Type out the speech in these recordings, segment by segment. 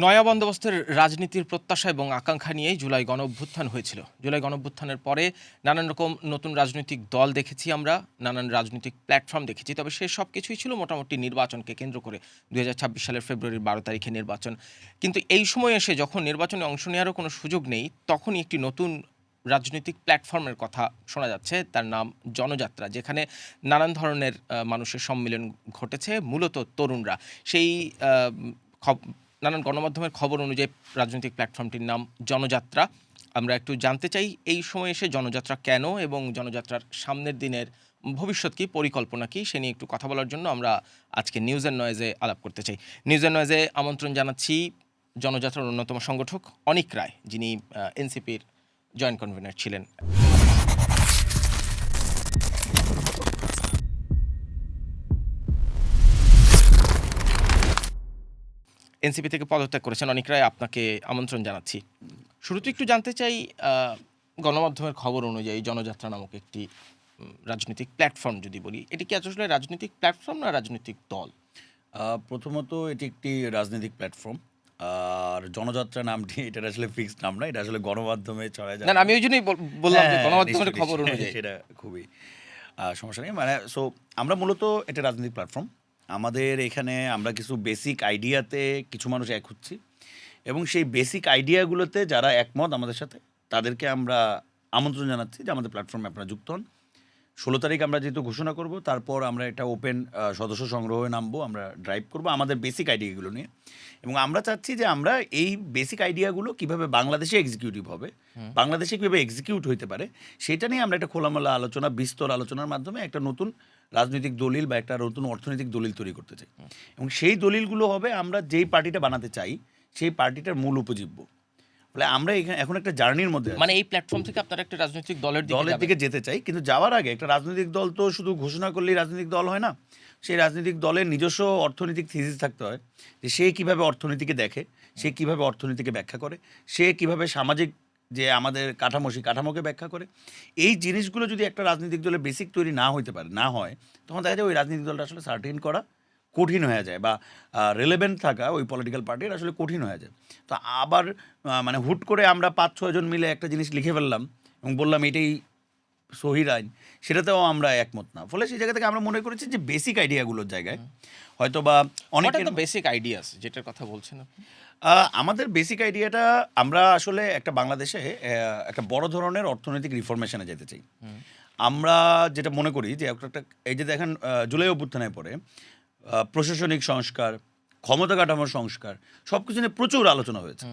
নয়া বন্দোবস্তের রাজনীতির প্রত্যাশা এবং আকাঙ্ক্ষা নিয়েই জুলাই গণঅভ্যুত্থান হয়েছিল। জুলাই গণঅভ্যুত্থানের পরে নানান রকম নতুন রাজনৈতিক দল দেখেছি আমরা, নানান রাজনৈতিক প্ল্যাটফর্ম দেখেছি। তবে সে সব কিছুই ছিল মোটামুটি নির্বাচনকে কেন্দ্র করে। 2026 সালের ফেব্রুয়ারির 12 তারিখে নির্বাচন। কিন্তু এই সময় এসে যখন নির্বাচনে অংশ নেওয়ারও কোনো সুযোগ নেই, তখনই একটি নতুন রাজনৈতিক প্ল্যাটফর্মের কথা শোনা যাচ্ছে। তার নাম জনযাত্রা, যেখানে নানান ধরনের মানুষের সম্মিলন ঘটেছে, মূলত তরুণরা। সেই নানান গণমাধ্যমের খবর অনুযায়ী রাজনৈতিক প্ল্যাটফর্মটির নাম জনযাত্রা। আমরা একটু জানতে চাই এই সময় এসে জনযাত্রা কেন এবং জনযাত্রার সামনের দিনের ভবিষ্যৎ কী, পরিকল্পনা কী, সে নিয়ে একটু কথা বলার জন্য আমরা আজকে নিউজ অ্যান্ড নয়েজে আলাপ করতে চাই। নিউজ অ্যান্ড নয়েজে আমন্ত্রণ জানাচ্ছি জনযাত্রার অন্যতম সংগঠক অনিক রায়, যিনি এনসিপির জয়েন্ট কনভেনার ছিলেন। এনসিপি থেকে পদত্যাগ করেছেন অনিক রায়, আপনাকে আমন্ত্রণ জানাচ্ছি। শুরুতে একটু জানতে চাই, গণমাধ্যমের খবর অনুযায়ী জনযাত্রা নামক একটি রাজনৈতিক প্ল্যাটফর্ম, যদি বলি, এটি কি আসলে রাজনৈতিক প্ল্যাটফর্ম না রাজনৈতিক দল? প্রথমত এটি একটি রাজনৈতিক প্ল্যাটফর্ম। আর জনযাত্রা নামটি এটার আসলে ফিক্সড নাম না, এটা আসলে গণমাধ্যমে ছড়ায় যায়। না, আমি ওই জন্যই বললাম যে গণমাধ্যমের খবর অনুযায়ী সেটা খুবই সমস্যা নেই। মানে সো আমরা মূলত এটা রাজনৈতিক প্ল্যাটফর্ম। আমাদের এখানে আমরা কিছু বেসিক আইডিয়াতে কিছু মানুষ এক হচ্ছি, এবং সেই বেসিক আইডিয়াগুলোতে যারা একমত আমাদের সাথে, তাদেরকে আমরা আমন্ত্রণ জানাচ্ছি যে আমাদের প্ল্যাটফর্মে আপনারা যুক্ত হন। 16 তারিখ আমরা যেহেতু ঘোষণা করব, তারপর আমরা একটা ওপেন সদস্য সংগ্রহে নামবো, আমরা ড্রাইভ করব আমাদের বেসিক আইডিয়াগুলো নিয়ে। এবং আমরা চাচ্ছি যে আমরা এই বেসিক আইডিয়াগুলো কীভাবে বাংলাদেশে এক্সিকিউটিভ হবে, বাংলাদেশে কীভাবে এক্সিকিউট হইতে পারে, সেটা নিয়ে আমরা একটা খোলামেলা আলোচনা, বিস্তর আলোচনার মাধ্যমে একটা নতুন রাজনৈতিক দলিল বা একটা নতুন অর্থনৈতিক দলিল তৈরি করতে চাই। এবং সেই দলিলগুলো হবে আমরা যেই পার্টিটা বানাতে চাই সেই পার্টিটার মূল উপজীব্য। ফলে আমরা এখন একটা জার্নির মধ্যে, মানে এই প্ল্যাটফর্ম থেকে আপনারা একটা রাজনৈতিক দলের দিকে যেতে চাই। কিন্তু যাওয়ার আগে একটা রাজনৈতিক দল তো শুধু ঘোষণা করলেই রাজনৈতিক দল হয় না। সেই রাজনৈতিক দলের নিজস্ব অর্থনৈতিক থিসিস থাকতে হয়, যে সে কীভাবে অর্থনীতিকে দেখে, সে কীভাবে অর্থনীতিকে ব্যাখ্যা করে, সে কীভাবে সামাজিক যে আমাদের কাঠামো, সেই কাঠামোকে ব্যাখ্যা করে। এই জিনিসগুলো যদি একটা রাজনৈতিক দলের বেসিক তৈরি না হয়, তখন দেখা যায় ওই রাজনৈতিক দলটা আসলে সার্টেন করা কঠিন হয়ে যায়, বা রেলেভেন্ট থাকা ওই পলিটিক্যাল পার্টির আসলে কঠিন হয়ে যায়। তো আবার মানে হুট করে আমরা 5-6 জন মিলে একটা জিনিস লিখে ফেললাম এবং বললাম এটাই সহিহ আইন, সেটাতেও আমরা একমত না। ফলে সেই জায়গা থেকে আমরা মনে করেছি যে বেসিক আইডিয়াগুলোর জায়গায় হয়তো বা অনেকের বেসিক আইডিয়াস যেটার কথা বলছেন আপনি, আমাদের বেসিক আইডিয়াটা, আমরা আসলে একটা বাংলাদেশে একটা বড় ধরনের অর্থনৈতিক রিফরমেশনে যেতে চাই। আমরা যেটা মনে করি যে একটা, এই যে দেখেন জুলাই অভ্যুত্থানের পরে প্রশাসনিক সংস্কার, ক্ষমতা কাঠামোর সংস্কার, সব কিছু নিয়ে প্রচুর আলোচনা হয়েছে।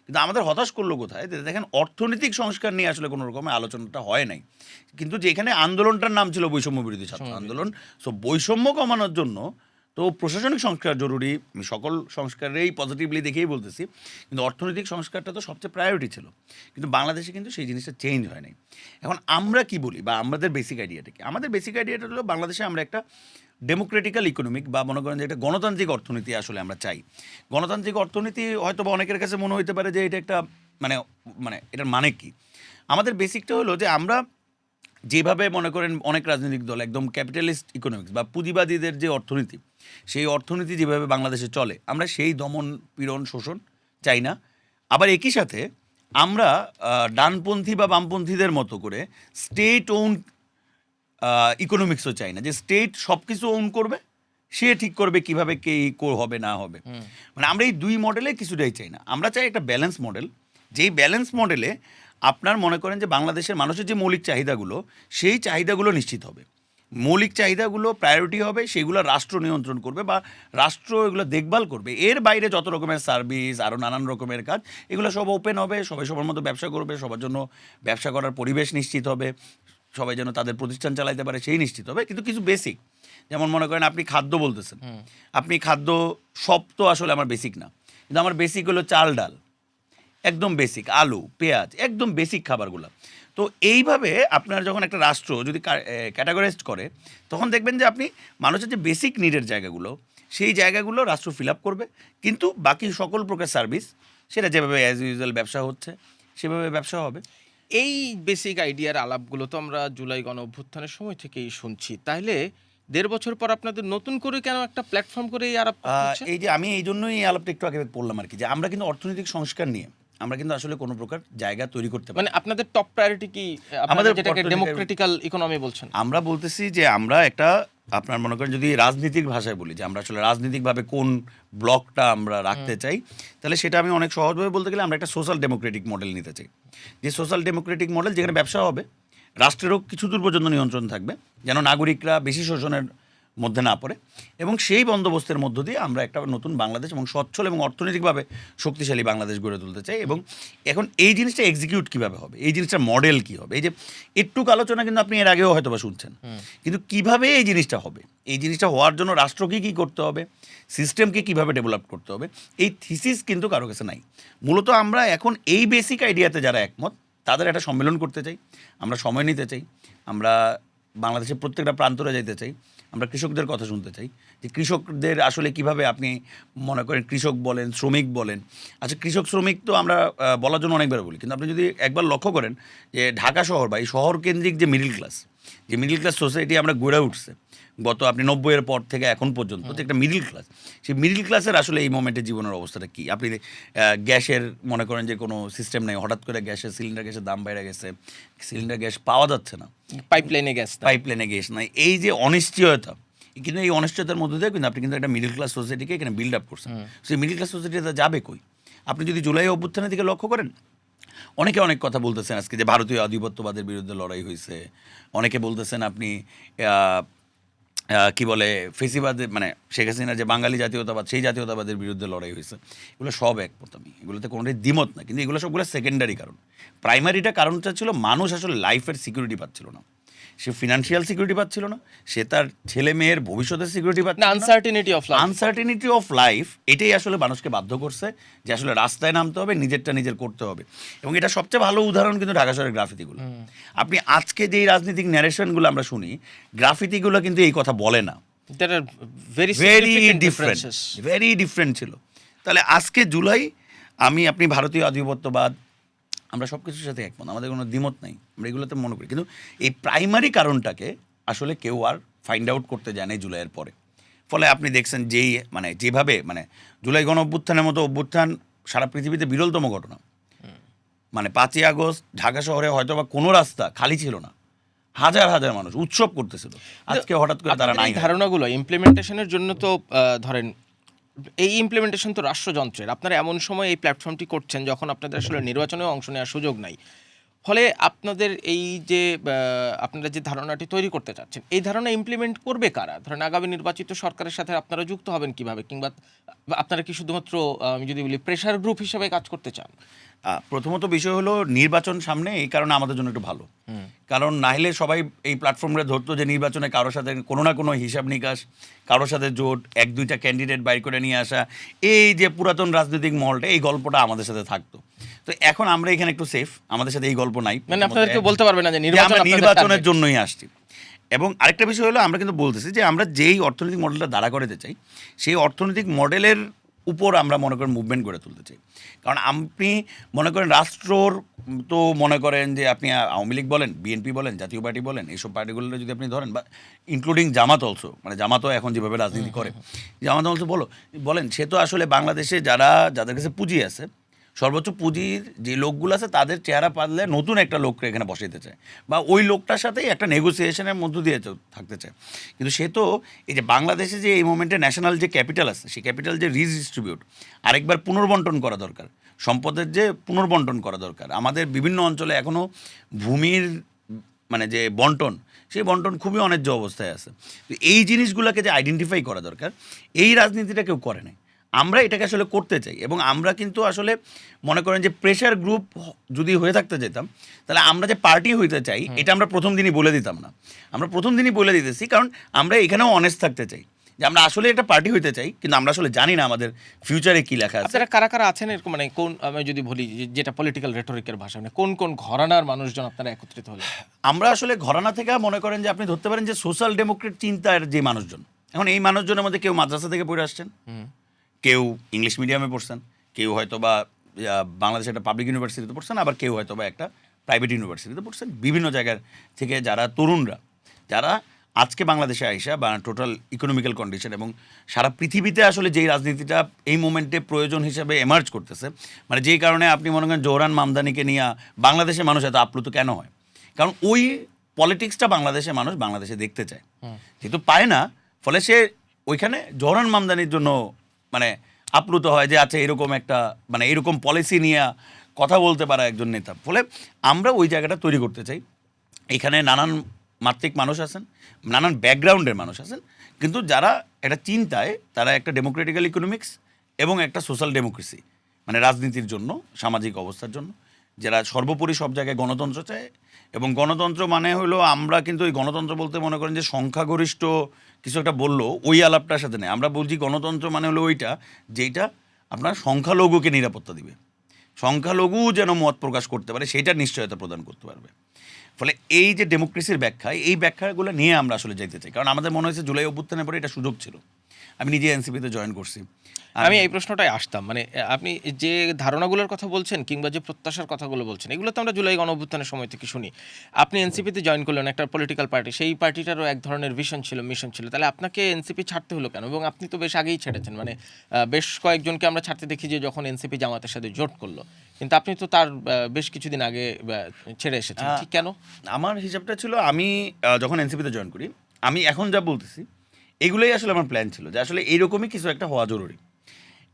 কিন্তু আমাদের হতাশ করলো কোথায়, যে দেখেন অর্থনৈতিক সংস্কার নিয়ে আসলে কোনো রকমের আলোচনাটা হয় নাই। কিন্তু যেখানে আন্দোলনটার নাম ছিল বৈষম্য বিরোধী ছাত্র আন্দোলন, সো বৈষম্য কমানোর জন্য তো প্রশাসনিক সংস্কার জরুরি। আমি সকল সংস্কারেই পজিটিভলি দেখেই বলতেছি, কিন্তু অর্থনৈতিক সংস্কারটা তো সবচেয়ে প্রায়োরিটি ছিল। কিন্তু বাংলাদেশে কিন্তু সেই জিনিসটা চেঞ্জ হয় নাই। এখন আমরা কি বলি, বা আমাদের বেসিক আইডিয়াটা কি? আমাদের বেসিক আইডিয়াটা হলো বাংলাদেশে আমরা একটা ডেমোক্রেটিক্যাল ইকোনমিক, বা মনে করেন যে একটা গণতান্ত্রিক অর্থনীতি আসলে আমরা চাই। গণতান্ত্রিক অর্থনীতি হয়তো বা অনেকের কাছে মনে হইতে পারে যে এটা একটা মানে মানে এটার মানে কি? আমাদের বেসিকটা হলো যে আমরা যেভাবে মনে করেন অনেক রাজনৈতিক দল একদম ক্যাপিটালিস্ট ইকোনমিক্স বা পুঁজিবাদীদের যে অর্থনীতি, সেই অর্থনীতি যেভাবে বাংলাদেশে চলে, আমরা সেই দমন পীড়ন শোষণ চাই না। আবার একই সাথে আমরা ডানপন্থী বা বামপন্থীদের মতো করে স্টেট ওন ইকোনমিক্সও চাই না, যে স্টেট সব কিছু ওন করবে, সে ঠিক করবে কিভাবে কে হবে না হবে। মানে আমরা এই দুই মডেলে কিছুটাই চাই না। আমরা চাই একটা ব্যালেন্স মডেল, যেই ব্যালেন্স মডেলে আপনার মনে করেন যে বাংলাদেশের মানুষের যে মৌলিক চাহিদাগুলো, সেই চাহিদাগুলো নিশ্চিত হবে। মৌলিক চাহিদাগুলো প্রায়োরিটি হবে, সেগুলো রাষ্ট্র নিয়ন্ত্রণ করবে বা রাষ্ট্র এগুলো দেখভাল করবে। এর বাইরে যত রকমের সার্ভিস, আরও নানান রকমের কাজ, এগুলো সব ওপেন হবে, সবাই সবার মতো ব্যবসা করবে, সবার জন্য ব্যবসা করার পরিবেশ নিশ্চিত হবে, সবাই যেন তাদের প্রতিষ্ঠান চালাইতে পারে সেই নিশ্চিত হবে। কিন্তু কিছু বেসিক, যেমন মনে করেন আপনি খাদ্য বলতেছেন, আপনি খাদ্য সব তো আসলে আমার বেসিক না, কিন্তু আমার বেসিক হলো চাল ডাল, একদম বেসিক, আলু পেঁয়াজ, একদম বেসিক খাবারগুলো। তো এইভাবে আপনার যখন একটা রাষ্ট্র যদি ক্যাটাগরাইজড করে, তখন দেখবেন যে আপনি মানুষের যে বেসিক নিডের জায়গাগুলো, সেই জায়গাগুলো রাষ্ট্র ফিল আপ করবে, কিন্তু বাকি সকল প্রকার সার্ভিস সেটা যেভাবে অ্যাজ ইউজুয়াল ব্যবসা হচ্ছে সেভাবে ব্যবসা হবে। এই বেসিক আইডিয়ার আলাপগুলো তো আমরা জুলাই গণ অভ্যুত্থানের সময় থেকেই শুনছি। তাহলে 1.5 বছর পর আপনাদের নতুন করে কেন একটা প্ল্যাটফর্ম করে এই আলাপ করতে হচ্ছে? এই যে আমি এই জন্যই এই আলাপটা একটু আগে বললাম আর কি, যে আমরা কিন্তু অর্থনৈতিক সংস্কার নিয়ে আমরা কিন্তু আসলে কোনো প্রকার জায়গা তৈরি করতে পারি মানে না। আপনাদের টপ প্রায়োরিটি কি? আমাদের আপনাদের যেটাকে অর্থনৈতিক- ডেমোক্রেটিক্যাল ইকোনমি বলছেন। আমরা বলতেছি যে আমরা একটা, আপনার মনে করেন যদি রাজনীতিক ভাষায় বলি যে আমরা আসলে রাজনীতিকভাবে কোন ব্লকটা আমরা রাখতে চাই, তাহলে সেটা আমি অনেক সহজভাবে বলতে গেলে আমরা একটা সোশ্যাল ডেমোক্রেটিক মডেল নিতে চাই। যে সোশ্যাল ডেমোক্রেটিক মডেল যেখানে ব্যবসা হবে, রাষ্ট্রেরও কিছু দূর পর্যন্ত নিয়ন্ত্রণ থাকবে, যেন নাগরিকরা বেশি শোষণের মধ্যে না পড়ে, এবং সেই বন্দোবস্তের মধ্য দিয়ে আমরা একটা নতুন বাংলাদেশ এবং সচ্ছল এবং অর্থনৈতিকভাবে শক্তিশালী বাংলাদেশ গড়ে তুলতে চাই। এবং এখন এই জিনিসটা এক্সিকিউট কীভাবে হবে, এই জিনিসটার মডেল কী হবে, এই যে একটুক আলোচনা কিন্তু আপনি এর আগেও হয়তো বা শুনছেন, কিন্তু কিভাবে এই জিনিসটা হবে, এই জিনিসটা হওয়ার জন্য রাষ্ট্রকে কী করতে হবে, সিস্টেমকে কীভাবে ডেভেলপ করতে হবে, এই থিসিস কিন্তু কারো কাছে নাই। মূলত আমরা এখন এই বেসিক আইডিয়াতে যারা একমত, তাদের একটা সম্মেলন করতে চাই, আমরা সময় নিতে চাই, আমরা বাংলাদেশের প্রত্যেকটা প্রান্তরে যাইতে চাই, আমরা কৃষকদের কথা শুনতে চাই যে কৃষকদের আসলে কিভাবে, আপনি মনে করেন কৃষক বলেন, শ্রমিক বলেন, আচ্ছা কৃষক শ্রমিক তো আমরা বলার জন্য অনেকবার বলি, কিন্তু আপনি যদি একবার লক্ষ্য করেন যে ঢাকা শহর বা এই শহর কেন্দ্রিক যে মিডল ক্লাস সোসাইটি আমরা গড়ে উঠছে গত আপনি 90-এর পর থেকে এখন পর্যন্ত, যে একটা মিডল ক্লাস, সেই মিডল ক্লাসের আসলে এই মোমেন্টে জীবনের অবস্থাটা কী? আপনি গ্যাসের মনে করেন যে কোনো সিস্টেম নেই, হঠাৎ করে সিলিন্ডার গ্যাসের দাম বেড়ে গেছে, সিলিন্ডার গ্যাস পাওয়া যাচ্ছে না, পাইপলাইনে গ্যাস না। পাইপলাইনে গ্যাস নাই, এই যে অনিশ্চয়তা, কিন্তু এই অনিশ্চয়তার মধ্যে দিয়ে কিন্তু আপনি কিন্তু একটা মিডল ক্লাস সোসাইটিকে এখানে বিল্ড আপ করছেন। সেই মিডল ক্লাস সোসাইটিটা যাবে কই? আপনি যদি জুলাই অভ্যুত্থানের দিকে লক্ষ্য করেন, অনেকে অনেক কথা বলতেছেন আজকে যে ভারতীয় আধিপত্যবাদের বিরুদ্ধে লড়াই হয়েছে, অনেকে বলতেছেন আপনি কি বলে ফেসিবাদের, মানে শেখ হাসিনার যে বাঙালি জাতীয়তাবাদ, সেই জাতীয়তাবাদের বিরুদ্ধে লড়াই হয়েছে, এগুলো সব একমত আমি, এগুলোতে কোনোটাই দ্বিমত না, কিন্তু এগুলো সবগুলো সেকেন্ডারি কারণ। প্রাইমারিটা কারণটা ছিল মানুষ আসলে লাইফের সিকিউরিটি পাচ্ছিল না, সে ফিনান্সিয়াল সিকিউরিটি পাচ্ছিল না, সে তার ছেলে মেয়ের ভবিষ্যতের সিকিউরিটি না, পাচ্ছিল না, uncertainty of life. Uncertainty of life, এটাই আসলে মানুষকে বাধ্য করছে যে আসলে রাস্তায় নামতে হবে, নিজেরটা নিজের করতে হবে। এবং এটা সবচেয়ে ভালো উদাহরণ কিন্তু ঢাকা শহরের গ্রাফিতিগুলো। আপনি আজকে যেই রাজনৈতিক ন্যারেশনগুলো আমরা শুনি, গ্রাফিতিগুলো কিন্তু এই কথা বলে না, There are very very significant different, differences. Very different ছিল। তাহলে আজকে জুলাই, আপনি ভারতীয় আধিপত্যবাদ, আমরা সব কিছুর সাথে একমত, আমাদের কোনো দ্বিমত নাই, আমরা এগুলোতে মনে করি, কিন্তু এই প্রাইমারি কারণটাকে আসলে কেউ আর ফাইন্ড আউট করতে যায় না জুলাইয়ের পরে। ফলে আপনি দেখছেন যেভাবে জুলাই গণ অভ্যুত্থানের মতো অভ্যুত্থান সারা পৃথিবীতে বিরলতম ঘটনা। 5ই আগস্ট ঢাকা শহরে হয়তো বা কোনো রাস্তা খালি ছিল না, হাজার হাজার মানুষ উৎসব করতেছিল, আজকে হঠাৎ করে তারা আপনাদের নাই। এই ধারণাগুলো ইমপ্লিমেন্টেশনের জন্য তো ধরেন এই ইমপ্লিমেন্টেশন তো রাষ্ট্রযন্ত্রের, আপনারা এমন সময় এই প্ল্যাটফর্মটি করছেন যখন আপনাদের আসলে নির্বাচনেও অংশ নেওয়ার সুযোগ নাই। ফলে আপনাদের এই যে আপনারা যে ধারণাটি তৈরি করতে চাচ্ছেন, এই ধারণা ইমপ্লিমেন্ট করবে কারা? ধরেন আগামী নির্বাচিত সরকারের সাথে আপনারা যুক্ত হবেন কিভাবে, কিংবা আপনারা কি শুধুমাত্র আমি যদি বলি প্রেশার গ্রুপ হিসেবে কাজ করতে চান? প্রথমত বিষয় হলো নির্বাচন সামনে, এই কারণে আমাদের জন্য একটু ভালো, কারণ নাহলে সবাই এই প্ল্যাটফর্মে ধরতো যে নির্বাচনে কারোর সাথে কোনো না কোনো হিসাব নিকাশ, কারোর সাথে জোট, 1-2টা ক্যান্ডিডেট বাইর করে নিয়ে আসা, এই যে পুরাতন রাজনৈতিক মহলটা, এই গল্পটা আমাদের সাথে থাকতো। তো এখন আমরা এখানে একটু সেফ, আমাদের সাথে এই গল্প নাই, মানে আপনাদেরকে বলতে পারবে না যে আমরা নির্বাচনের নির্বাচনের জন্যই আসছি। এবং আরেকটা বিষয় হলো, আমরা কিন্তু বলতেছি যে আমরা যেই অর্থনৈতিক মডেলটা দাঁড়া করাতে চাই, সেই অর্থনৈতিক মডেলের উপর আমরা মনে করেন মুভমেন্ট করে তুলতে চাই। কারণ আপনি মনে করেন রাষ্ট্রর, তো মনে করেন যে আপনি আওয়ামী লীগ বলেন, বিএনপি বলেন, জাতীয় পার্টি বলেন, এইসব পার্টিগুলো যদি আপনি ধরেন, বা ইনক্লুডিং জামাত অলসো, জামাতও এখন যেভাবে রাজনীতি করে, জামাত অলসো বলেন, সে তো আসলে বাংলাদেশে যাদের কাছে পুঁজি আছে, সর্বোচ্চ পুঁজির যে লোকগুলো আছে, তাদের চেহারা পারলে নতুন একটা লোককে এখানে বসাইতে চায়, বা ওই লোকটার সাথেই একটা নেগোসিয়েশনের মধ্য দিয়ে থাকতে চায়। কিন্তু সে তো এই যে বাংলাদেশে যে এই মোমেন্টে ন্যাশনাল যে ক্যাপিটাল আছে, সেই ক্যাপিটাল যে রিডিস্ট্রিবিউট, আরেকবার পুনর্বন্টন করা দরকার, সম্পদের যে পুনর্বন্টন করা দরকার। আমাদের বিভিন্ন অঞ্চলে এখনও ভূমির যে বন্টন, সেই বন্টন খুবই অন্যায্য অবস্থায় আছে। তো এই জিনিসগুলোকে যে আইডেন্টিফাই করা দরকার, এই রাজনীতিটা কেউ করে নাই, আমরা এটাকে আসলে করতে চাই। এবং আমরা কিন্তু আসলে মনে করেন যে প্রেশার গ্রুপ যদি হয়ে থাকতে যেতাম, তাহলে আমরা যে পার্টি হইতে চাই, এটা আমরা প্রথম দিনই বলে দিতাম না। আমরা প্রথম দিনই বলে দিতেছি, কারণ আমরা এখানেও অনেস্ট থাকতে চাই যে আমরা আসলে একটা পার্টি হইতে চাই, কিন্তু আমরা আসলে জানি না আমাদের ফিউচারে কি লেখা আছে। আপনারা কারা কারা আছেন এরকম, কোন, আমি যদি বলি যেটা পলিটিক্যাল রেটরিকের ভাষা, কোন কোন ঘরানার মানুষজন আপনারা একত্রিত হলেন? আমরা আসলে ঘরানা থেকে মনে করেন যে আপনি ধরতে পারেন যে সোশ্যাল ডেমোক্রেট চিন্তার যে মানুষজন, এখন এই মানুষজনের মধ্যে কেউ মাদ্রাসা থেকে পড়ে আসছেন, কেউ ইংলিশ মিডিয়ামে পড়ছেন, কেউ হয়তো বা বাংলাদেশের একটা পাবলিক ইউনিভার্সিটিতে পড়ছেন, আবার কেউ হয়তো বা একটা প্রাইভেট ইউনিভার্সিটিতে পড়ছেন। বিভিন্ন জায়গার থেকে যারা তরুণরা, যারা আজকে বাংলাদেশে আইসা বা টোটাল ইকোনমিক্যাল কন্ডিশন এবং সারা পৃথিবীতে আসলে যেই রাজনীতিটা এই মোমেন্টে প্রয়োজন হিসেবে এমার্জ করতেছে, মানে যেই কারণে আপনি মনে করেন জোহরান মামদানিকে নিয়ে বাংলাদেশের মানুষ এত আপ্লুত কেন হয়, কারণ ওই পলিটিক্সটা বাংলাদেশের মানুষ বাংলাদেশে দেখতে চায়, যেহেতু পায় না, ফলে সে ওইখানে জোহরান মামদানির জন্য মানে আপ্লুত হয় যে আচ্ছা এরকম একটা মানে এরকম পলিসি নিয়ে কথা বলতে পারা একজন নেতা। ফলে আমরা ওই জায়গাটা তৈরি করতে চাই। এখানে নানান মাত্রিক মানুষ আছেন, নানান ব্যাকগ্রাউন্ডের মানুষ আছেন, কিন্তু যারা একটা চিন্তায় তারা একটা ডেমোক্রেটিক্যাল ইকোনমিক্স এবং একটা সোশ্যাল ডেমোক্রেসি মানে রাজনীতির জন্য, সামাজিক অবস্থার জন্য, যারা সর্বোপরি সব জায়গায় গণতন্ত্র চায়। এবং গণতন্ত্র মানে হলো আমরা কিন্তু ওই গণতন্ত্র বলতে মনে করেন যে সংখ্যাগরিষ্ঠ কিছু একটা বললো ওই আলাপটার সাথে নেই। আমরা বলছি গণতন্ত্র মানে হলো ওইটা যেটা আপনার সংখ্যালঘুকে নিরাপত্তা দিবে, সংখ্যালঘু যেন মত প্রকাশ করতে পারে সেটার নিশ্চয়তা প্রদান করতে পারবে। ফলে এই যে ডেমোক্রেসির ব্যাখ্যা, এই ব্যাখ্যাগুলো নিয়ে আমরা আসলে যেতে চাই, কারণ আমাদের মনে হয়েছে জুলাই অভ্যুত্থানের পরে এটা সুযোগ ছিল। আমি নিজে এনসিপিতে জয়েন করছি। আমি এই প্রশ্নটাই আসতাম, মানে আপনি যে ধারণাগুলোর কথা বলছেন কিংবা যে প্রত্যাশার কথাগুলো বলছেন, এগুলো তো আমরা জুলাই গণঅভ্যুত্থানের সময় থেকে শুনি। আপনি এনসিপিতে জয়েন করলেন, একটা পলিটিক্যাল পার্টি, সেই পার্টিটারও এক ধরনের ভিশন ছিল, মিশন ছিল, তাহলে আপনাকে এনসিপি ছাড়তে হলো কেন? এবং আপনি তো বেশ আগেই ছেড়েছেন, মানে বেশ কয়েকজনকে আমরা ছাড়তে দেখি যে যখন এনসিপি জামাতের সাথে জোট করলো, কিন্তু আপনি তো তার বেশ কিছুদিন আগে ছেড়ে এসেছেন, ঠিক কেন? আমার হিসাবটা ছিল আমি যখন এনসিপিতে জয়েন করি, আমি এখন যা বলতেছি এগুলোই আসলে আমার প্ল্যান ছিল যে আসলে এইরকমই কিছু একটা হওয়া জরুরি।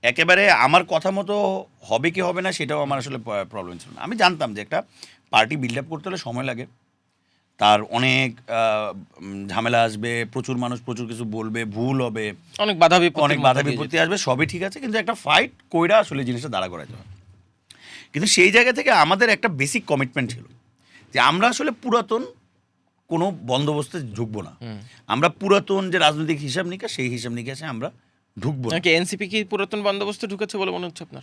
একেবারে আমার কথা মতো হবে কি হবে না সেটাও আমার আসলে প্রবলেম ছিল না। আমি জানতাম যে একটা পার্টি বিল্ড আপ করতে হলে সময় লাগে, তার অনেক ঝামেলা আসবে, প্রচুর মানুষ প্রচুর কিছু বলবে, ভুল হবে, অনেক বাধা বিপত্তি আসবে, সবই ঠিক আছে, কিন্তু একটা ফাইট কইরা আসলে জিনিসটা দাঁড়া করা যাবে। কিন্তু সেই জায়গা থেকে আমাদের একটা বেসিক কমিটমেন্ট ছিল যে আমরা আসলে পুরাতন কোনো বন্দোবস্তে ঢুকবো না, আমরা পুরাতন যে রাজনৈতিক হিসাব নিকাশ সেই হিসাব নিকাশে আমরা ঢুকবো না। এনসিপি কি পুরাতন বন্দোবস্ত ঢুকেছে বলে মনে হচ্ছে আপনার?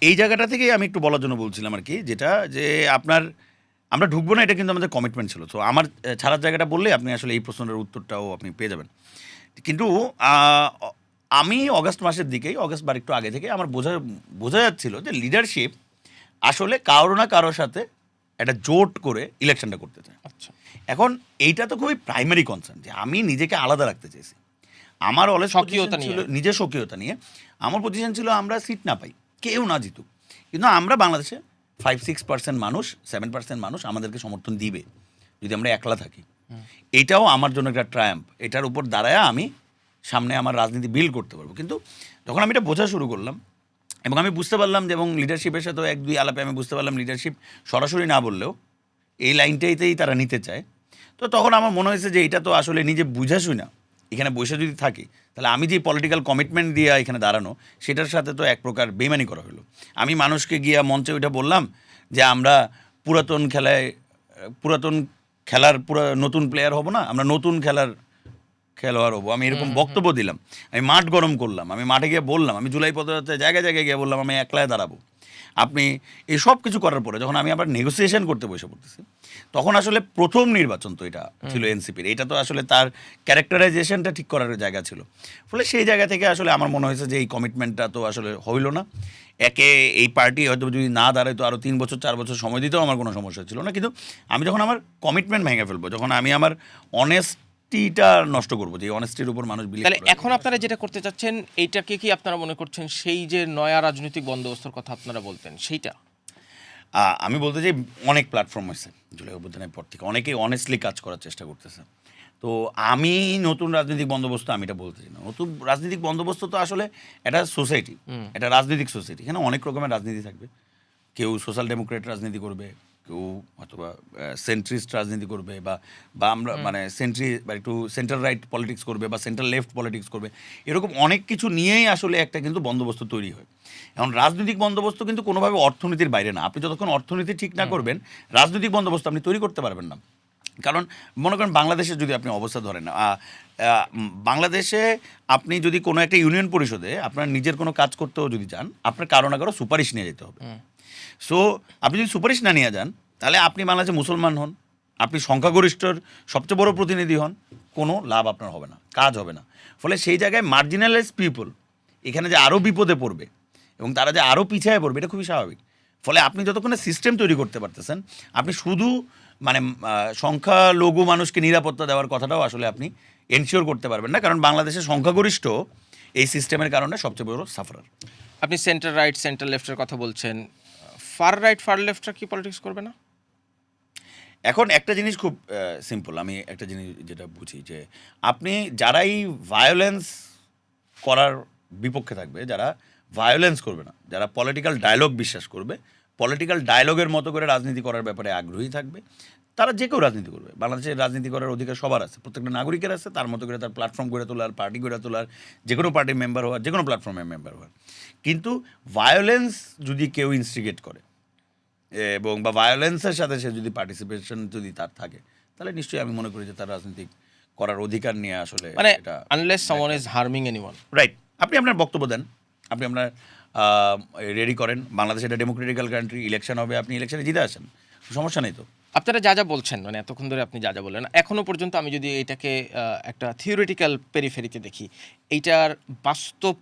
এই জায়গাটা থেকেই আমি একটু বলার জন্য বলছিলাম আর কি, যেটা যে আপনার আমরা ঢুকবো না এটা কিন্তু আমাদের কমিটমেন্ট ছিল। তো আমার ছাড়ার জায়গাটা বললে আপনি আসলে এই প্রশ্নের উত্তরটাও আপনি পেয়ে যাবেন। কিন্তু আমি অগাস্ট মাসের দিকেই, অগাস্ট বা একটু আগে থেকে আমার বোঝা যাচ্ছিল যে লিডারশিপ আসলে কারো না কারোর সাথে একটা জোট করে ইলেকশনটা করতে চায়। আচ্ছা, এখন এইটা তো খুবই প্রাইমারি কনসার্ন যে আমি নিজেকে আলাদা রাখতে চেয়েছি। আমার স্বকীয়তা ছিল নিজের স্বকীয়তা নিয়ে, আমার পজিশন ছিল আমরা সিট না পাই, কেউ না জিতুক, কিন্তু আমরা বাংলাদেশে 5-6% মানুষ, 7% মানুষ আমাদেরকে সমর্থন দিবে যদি আমরা একলা থাকি। এটাও আমার জন্য একটা ট্রায়াম্প, এটার উপর দাঁড়ায় আমি সামনে আমার রাজনীতি বিল্ড করতে পারবো। কিন্তু যখন আমি এটা বোঝা শুরু করলাম এবং আমি বুঝতে পারলাম যে, এবং লিডারশিপের সাথেও 1-2 আলাপে আমি বুঝতে পারলাম লিডারশিপ সরাসরি না বললেও এই লাইনটাইতেই তারা নিতে চায়, তো তখন আমার মনে হয়েছে যে এটা তো আসলে নিজে বুঝাশুই না, এখানে বসে যদি থাকি তাহলে আমি যে পলিটিক্যাল কমিটমেন্ট দিয়ে এখানে দাঁড়ানো সেটার সাথে তো এক প্রকার বেইমানি করা হলো। আমি মানুষকে গিয়া মঞ্চে ওইটা বললাম যে আমরা পুরাতন খেলার নতুন প্লেয়ার হব না, আমরা নতুন খেলোয়াড় হবো, আমি এরকম বক্তব্য দিলাম, আমি মাঠ গরম করলাম, আমি মাঠে গিয়ে বললাম, আমি জুলাই পদযাত্রায় জায়গায় জায়গায় গিয়ে বললাম আমি একলায় দাঁড়াবো। আপনি এই সব কিছু করার পরে যখন আমি আবার নেগোসিয়েশন করতে বসে পড়তেছি, তখন আসলে প্রথম নির্বাচন তো এটা ছিল এনসিপির, এটা তো আসলে তার ক্যারেক্টারাইজেশনটা ঠিক করার জায়গা ছিল। ফলে সেই জায়গা থেকে আসলে আমার মনে হয়েছে যে এই কমিটমেন্টটা তো আসলে হইল না। একে এই পার্টি হয়তো যদি না দাঁড়ায় তো আরও 3 বছর 4 বছর সময় দিতেও আমার কোনো সমস্যা ছিল না, কিন্তু আমি যখন আমার কমিটমেন্ট ভেঙে ফেলবো, যখন আমি আমার অনেস্টিটা নষ্ট করবো, যে অনেস্টির উপর মানুষ বিলিভ তাহলে এখন আপনারা যেটা করতে চাচ্ছেন এইটাকে কি আপনারা মনে করছেন সেই যে নয়া রাজনৈতিক বন্দোবস্তের কথা আপনারা বলতেন সেইটা? আমি বলতে চাই অনেক প্ল্যাটফর্ম হয়েছে জুলাই অভ্যুত্থানের পর থেকে, অনেকেই অনেস্টলি কাজ করার চেষ্টা করতেছে। তো আমি নতুন রাজনৈতিক বন্দোবস্ত আমি এটা বলতে চাই না। নতুন রাজনৈতিক বন্দোবস্ত তো আসলে একটা সোসাইটি, একটা রাজনৈতিক সোসাইটি, এখানে অনেক রকমের রাজনীতি থাকবে। কেউ সোশ্যাল ডেমোক্রেট রাজনীতি করবে, কেউ অথবা সেন্ট্রিস্ট রাজনীতি করবে, বা আমরা মানে বা একটু সেন্টার রাইট পলিটিক্স করবে, বা সেন্টার লেফট পলিটিক্স করবে, এরকম অনেক কিছু নিয়েই আসলে একটা কিন্তু বন্দোবস্ত তৈরি হয়। এখন রাজনৈতিক বন্দোবস্ত কিন্তু কোনোভাবে অর্থনীতির বাইরে না। আপনি যতক্ষণ অর্থনীতি ঠিক না করবেন রাজনৈতিক বন্দোবস্ত আপনি তৈরি করতে পারবেন না। কারণ মনে করেন বাংলাদেশে যদি আপনি অবস্থা ধরেন, বাংলাদেশে আপনি যদি কোনো একটা ইউনিয়ন পরিষদে আপনার নিজের কোনো কাজ করতেও যদি চান, আপনার কারো না কারো সুপারিশ নিয়ে যেতে হবে। সো আপনি যদি সুপারিশ না নিয়ে যান তাহলে আপনি বাংলাদেশে মুসলমান হন, আপনি সংখ্যাগরিষ্ঠর সবচেয়ে বড় প্রতিনিধি হন, কোনো লাভ আপনার হবে না, কাজ হবে না। ফলে সেই জায়গায় মার্জিনালাইজ পিপল এখানে যে আরও বিপদে পড়বে এবং তারা যে আরও পিছিয়ে পড়বে, এটা খুবই স্বাভাবিক। ফলে আপনি যতক্ষণে সিস্টেম তৈরি করতে পারতেছেন, আপনি শুধু মানে সংখ্যালঘু মানুষকে নিরাপত্তা দেওয়ার কথাটাও আসলে আপনি এনশিওর করতে পারবেন না, কারণ বাংলাদেশের সংখ্যাগরিষ্ঠ এই সিস্টেমের কারণে সবচেয়ে বড় সাফারার। আপনি সেন্টার রাইট সেন্টার লেফটের কথা বলছেন, ফার রাইট ফার লেফটরা কি পলিটিক্স করবে না? এখন একটা জিনিস খুব সিম্পল, আমি একটা জিনিস যেটা বুঝি যে আপনি যারাই ভায়োলেন্স করার বিপক্ষে থাকবে, যারা ভায়োলেন্স করবে না, যারা পলিটিক্যাল ডায়লগ বিশ্বাস করবে, পলিটিক্যাল ডায়লগের মতো করে রাজনীতি করার ব্যাপারে আগ্রহী থাকবে, তারা যে কেউ রাজনীতি করবে। বাংলাদেশের রাজনীতি করার অধিকার সবার আছে, প্রত্যেকটা নাগরিকের আছে, তার মতো করে তার প্ল্যাটফর্ম গড়ে তোলার, পার্টি গড়ে তোলার, যে কোনো পার্টির মেম্বার হওয়ার, যে কোনো প্ল্যাটফর্মের মেম্বার হওয়ার। কিন্তু ভায়োলেন্স যদি কেউ ইনস্টিগেট করে এবং বা ভায়োলেন্সের সাথে সে যদি পার্টিসিপেশন যদি তার থাকে, তাহলে নিশ্চয়ই আমি মনে করি যে তার রাজনীতি করার অধিকার নিয়ে আসলে মানে এটা unless someone is harming anyone. Right. আপনি আপনার বক্তব্য দেন, আপনি আপনার রেডি করেন। বাংলাদেশ একটা ডেমোক্রেটিক্যাল কান্ট্রি, ইলেকশন হবে, আপনি ইলেকশনে জিতে আসেন, সমস্যা নেই তো। আপনারা যা যা বলছেন, মানে এতক্ষণ ধরে আপনি যা যা বললেন, এখনো পর্যন্ত আমি যদি এটাকে একটা থিওরিটিক্যাল পেরিফেরিতে দেখি, এইটার বাস্তব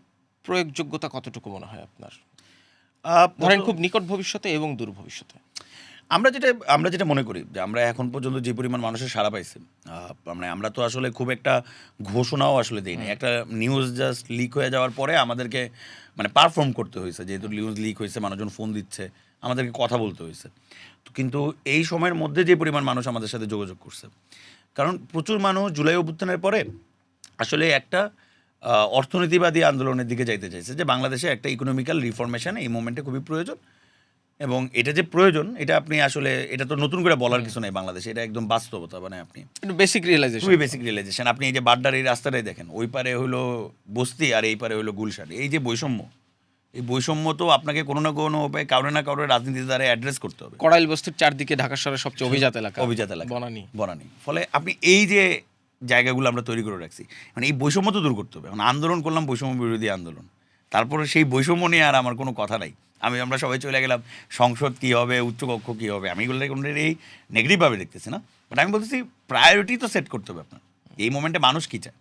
প্রয়োগযোগ্যতা কতটুকু মনে হয় আপনার? ধরেন খুব নিকট ভবিষ্যতে এবং দূর ভবিষ্যতে। আমরা যেটা মনে করি যে আমরা এখন পর্যন্ত যে পরিমাণ মানুষের সাড়া পাইছি, মানে আমরা তো আসলে খুব একটা ঘোষণাও আসলে দিইনি। একটা নিউজ জাস্ট লিক হয়ে যাওয়ার পরে আমাদেরকে মানে পারফর্ম করতে হয়েছে, যেহেতু নিউজ লিক হয়েছে, মানুষজন ফোন দিচ্ছে, আমাদেরকে কথা বলতে হয়েছে। তো কিন্তু এই সময়ের মধ্যে যে পরিমাণ মানুষ আমাদের সাথে যোগাযোগ করছে, কারণ প্রচুর মানুষ জুলাই অভ্যুত্থানের পরে আসলে একটা অর্থনীতিবাদী আন্দোলনের দিকে যাইতে চাইছে, যে বাংলাদেশে একটা ইকোনমিক্যাল রিফরমেশন এই মোমেন্টে খুবই প্রয়োজন। এবং এটা যে প্রয়োজন, এটা আপনি আসলে এটা তো নতুন করে বলার কিছু নেই বাংলাদেশে, এটা একদম বাস্তবতা। মানে আপনি একটু বেসিক রিয়েলাইজেশন, খুবই বেসিক রিয়েলাইজেশন। আপনি এই যে বাড্ডার এই রাস্তাটাই দেখেন, ওই পারে হলো বস্তি আর এই পারে হলো গুলশান। এই যে বৈষম্য, এই বৈষম্য তো আপনাকে কোনো না কোনো উপায়ে কারোর না কারোর রাজনীতির দ্বারা অ্যাড্রেস করতে হবে। কড়াইল বস্তির চারদিকে ঢাকা শহরের সবচেয়ে অভিজাত এলাকা বনানী। বনানী। ফলে আপনি এই যে জায়গাগুলো আমরা তৈরি করে রাখছি, মানে এই বৈষম্য তো দূর করতে হবে। মানে আন্দোলন করলাম, বৈষম্য বিরোধী আন্দোলন, তারপরে সেই বৈষম্য নিয়ে আর আমার কোনো কথা নাই। আমরা সবাই চলে গেলাম সংসদ কী হবে, উচ্চকক্ষ কী হবে, আমি এগুলো কোনো এই নেগেটিভভাবে দেখতেছি না। বাট আমি বলতেছি প্রায়োরিটি তো সেট করতে হবে আপনার। এই মোমেন্টে মানুষ কী চায়,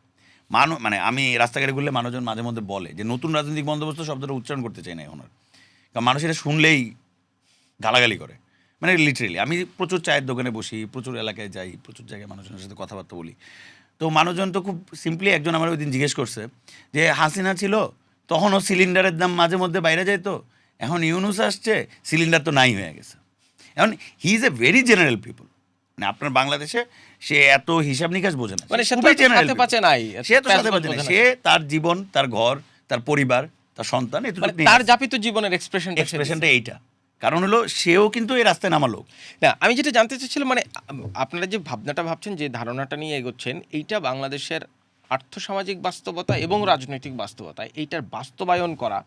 মানে আমি রাস্তাঘাটে ঘুরলে মানুষজন মাঝে মধ্যে বলে যে নতুন রাজনৈতিক বন্দোবস্ত শব্দটা উচ্চারণ করতে চাই না এখন আর, কারণ মানুষ এটা শুনলেই গালাগালি করে। মানে লিটারেলি আমি প্রচুর চায়ের দোকানে বসি, প্রচুর এলাকায় যাই, প্রচুর জায়গায় মানুষজনের সাথে কথাবার্তা বলি। তো মানুষজন তো খুব সিম্পলি, একজন আমার ওই দিন জিজ্ঞেস করছে যে হাসিনা ছিল তখনও সিলিন্ডারের দাম মাঝে মধ্যে বাইরে যায়, তো এখন ইউনুস আসছে সিলিন্ডার তো নাই হয়ে গেছে। এখন he is a very general people. মানে আপনার বাংলাদেশে সে এত হিসাব নিকাশ বোঝে না, মানে সে তো সাথে পাচ্ছে নাই, সে তার জীবন, তার ঘর, তার পরিবার, তার সন্তান, তার যাপিত জীবনের এক্সপ্রেশনটা এইটা। কারণ হলো সেও কিন্তু এই রাস্তায় নামা লোক না। আমি যেটা জানতে চাচ্ছিলাম, মানে আপনারা যে ভাবনাটা ভাবছেন, যে ধারণাটা নিয়ে এগোচ্ছেন, এইটা বাংলাদেশের আর্থসামাজিক বাস্তবতা এবং রাজনৈতিক বাস্তবতা, এইটার বাস্তবায়ন করা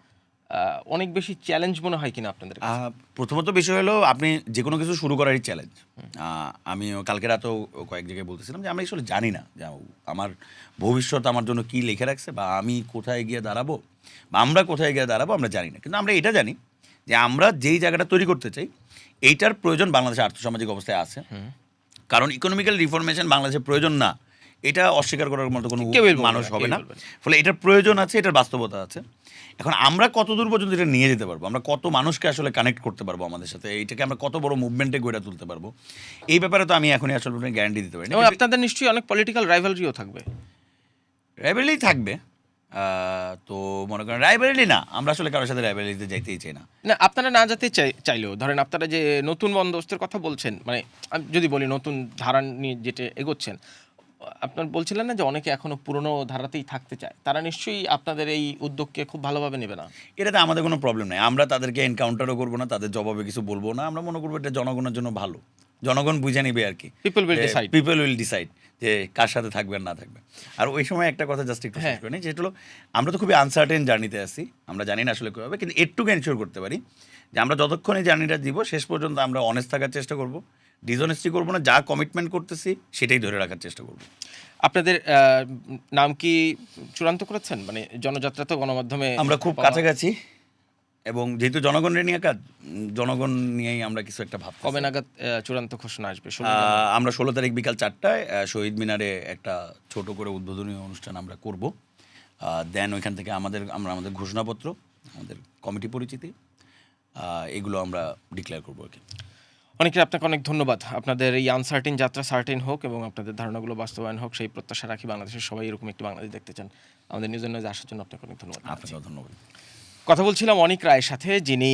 অনেক বেশি চ্যালেঞ্জ মনে হয় কিনা আপনাদের? প্রথমত বিষয় হলো আপনি যে কোনো কিছু শুরু করারই চ্যালেঞ্জ। আমি কালকে রাতেও কয়েক জায়গায় বলতেছিলাম যে আমি আসলে জানি না যে আমার ভবিষ্যৎ আমার জন্য কী লিখে রাখছে, বা আমি কোথায় গিয়ে দাঁড়াবো, বা আমরা কোথায় গিয়ে দাঁড়াবো আমরা জানি না। কিন্তু আমরা এটা জানি যে আমরা যেই জায়গাটা তৈরি করতে চাই এইটার প্রয়োজন বাংলাদেশের আর্থসামাজিক অবস্থায় আছে। কারণ ইকোনমিক্যাল রিফরমেশন বাংলাদেশের প্রয়োজন না, এটা অস্বীকার করার মতো কোনো মানুষ হবে না। ফলে এটার প্রয়োজন আছে, এটার বাস্তবতা আছে। এখন আমরা কত দূর পর্যন্ত এটা নিয়ে যেতে পারবো, আমরা কত মানুষকে আসলে কানেক্ট করতে পারবো আমাদের সাথে, এইটাকে আমরা কত বড় মুভমেন্টে গড়ে তুলতে পারবো, এই ব্যাপারে তো আমি এখনই আসলে গ্যারান্টি দিতে পারি না। এবং আপনাদের নিশ্চয়ই অনেক পলিটিক্যাল রাইভালরিও থাকবে। রাইভালরি থাকবে, তো মনে করেন রাইভালরি না, আমরা আসলে কারোর সাথে রাইভালরিতে যাইতেই চাই না। না, আপনারা না যেতে চাইলেও ধরেন আপনারা যে নতুন বন্দোবস্তের কথা বলছেন, মানে আমি যদি বলি নতুন ধারা নিয়ে যেটা এগোচ্ছেন, আপনার বলছিলেন না যে অনেকে এখনো পুরনো ধারাতেই থাকতে চায়, তারা নিশ্চয়ই আপনাদের এই উদ্যোগকে খুব ভালোভাবে নেবে না। এটাতে আমাদের কোনো প্রবলেম নেই, আমরা তাদেরকে এনকাউন্টারও করবো না, তাদের জবাবে কিছু বলবো না। আমরা মনে করবো এটা জনগণের জন্য ভালো, জনগণ বুঝে নেবে আর কি। পিপল উইল ডিসাইড যে কার সাথে থাকবে আর না থাকবে। আর ওই সময় একটা কথা জাস্ট একটু শেষ করে নিই, যেটা হলো আমরা তো খুবই আনসার্টেন জার্নিতে আছি, আমরা জানি না আসলে কী হবে, কিন্তু একটুকু এনশিওর করতে পারি যে আমরা যতক্ষণ এই জার্নিটা দিব শেষ পর্যন্ত আমরা অনেস্ট থাকার চেষ্টা করবো, ডিসঅনেস্টি করবো না, যা কমিটমেন্ট করতেছি সেটাই ধরে রাখার চেষ্টা করবো। আপনাদের নাম কি চূড়ান্ত করেছেন? মানে জনযাত্রা তো গণমাধ্যমে আমরা খুব কাছাকাছি, এবং যেহেতু জনগণের নিয়ে কাজ, জনগণ নিয়েই আমরা কিছু একটা ভাব। কবে নাগাদ চূড়ান্ত ঘোষণা আসবে? আমরা 16 তারিখ বিকাল 4টায় শহীদ মিনারে একটা ছোট করে উদ্বোধনী অনুষ্ঠান আমরা করব। দেন ওইখান থেকে আমরা আমাদের ঘোষণাপত্র, আমাদের কমিটি পরিচিতি, এগুলো আমরা ডিক্লেয়ার করবো আর কি। অনেকে আপনাকে অনেক ধন্যবাদ। আপনাদের এই আনসার্টেন যাত্রা সার্টেন হোক এবং আপনাদের ধারণাগুলো বাস্তবায়ন হোক, সেই প্রত্যাশা রাখি। বাংলাদেশের সবাই এরকম একটি বাংলাদেশ দেখতে চান। আমাদের নিউজ অ্যান্ড নয়েজে আসার জন্য আপনাকে অনেক ধন্যবাদ। আপনাকেও ধন্যবাদ। কথা বলছিলাম অনিক রায়ের সাথে, যিনি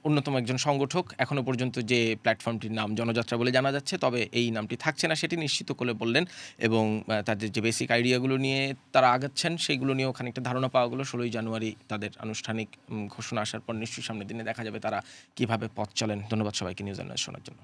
অন্যতম একজন সংগঠক। এখনো পর্যন্ত যে প্ল্যাটফর্মটির নাম জনযাত্রা বলে জানা যাচ্ছে, তবে এই নামটি থাকছে না সেটি নিশ্চিত করে বললেন, এবং তাদের যে বেসিক আইডিয়াগুলো নিয়ে তারা আগাচ্ছেন সেইগুলো নিয়েও খানিকটা ধারণা পাওয়া গেলো। 16ই জানুয়ারি তাদের আনুষ্ঠানিক ঘোষণা আসার পর নিশ্চয়ই সামনের দিনে দেখা যাবে তারা কিভাবে পথ চলেন। ধন্যবাদ সবাইকে নিউজ অ্যান্ড নয়েজ শোনার জন্য।